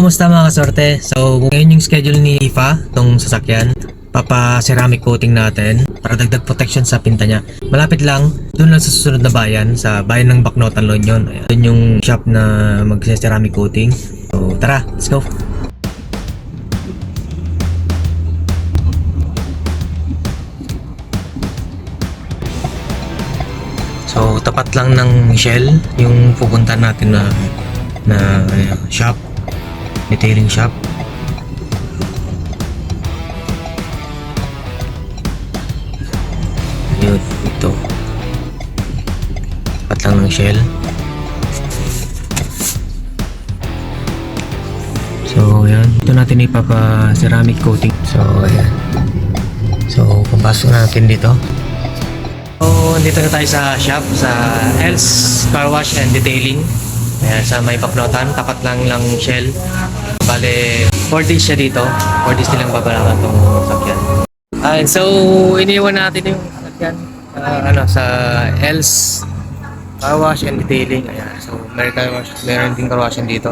kamusta mga kasorte? So, ngayon yung schedule ni IFA, tong sasakyan. Papa-ceramic coating natin para dagdag protection sa pinta niya. Malapit lang, doon lang sa susunod na bayan, sa bayan ng Bacnotan, La Union. Ayan. Doon yung shop na mag-ceramic coating. So, tara, let's go! So, tapat lang ng Shell yung pupuntahan natin na shop, detailing shop. Ayun, ito. Tapat lang ng Shell. So, ayan. Ito natin ipapa-ceramic coating. So, ayan. So, papasok natin dito. So, dito na tayo sa shop, sa Els Car Wash and Detailing. Ayan, sa may Bacnotan, tapat lang Shell. Bale, 4 days siya dito. 4 days nilang babalakan itong sakyan. And so, iniwan natin yung sakyan sa Els Car Wash and Detailing. Ayan, so meron din car wash dito.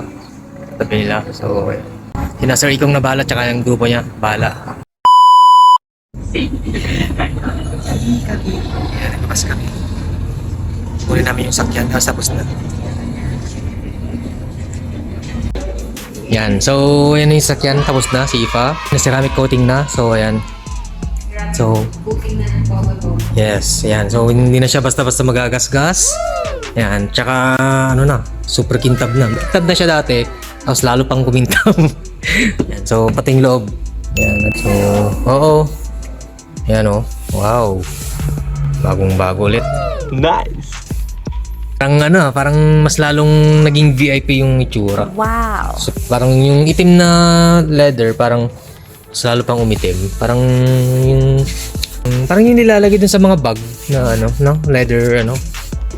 Tabi nila. So, ayan. Sina Sir Ikong nabala, tsaka yung grupo niya, bala. Ayan, nagpapas kami. Huli namin yung sakyan, tapos na. Yan, so yan yung sakyan, tapos na, si IFA. Na-ceramic coating na, so ayan. So, yes, yan. So, hindi na siya basta-basta magagasgas. Yan, tsaka ano na, super kintab na. Kintab na siya dati, tapos lalo pang kumintab. Yan, so pating loob. Yan, so, oo. Yan o, wow. Bagong-bago ulit. Nice! Parang mas lalong naging VIP yung itsura. Wow! So, parang yung itim na leather, parang mas lalo pang umitim. Parang yung nilalagay dun sa mga bag na leather,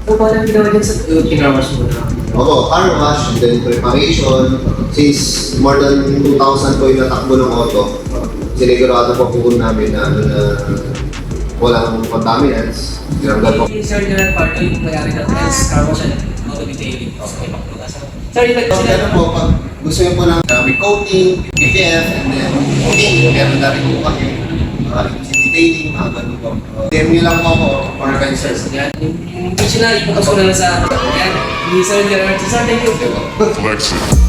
So, paano ginawa dyan sa kinawash mo na? Oo, car wash, then preparation. Since more than 2,000 po yung natakbo ng auto, sinigurado po po namin na walang contaminants. Tinanggal po. Sir, yun ang part yung mayari ng car wash and auto detailing. Sir, yung Ano po, pag gusto nyo po ng ceramic coating, PPF, and then coating, meron na rin po kami. Detailing, mga ganun po. DM nyo lang po ako, organizers. yan, yung page na, ipukas ko na lang sa yan. Sir, thank you. Flexing.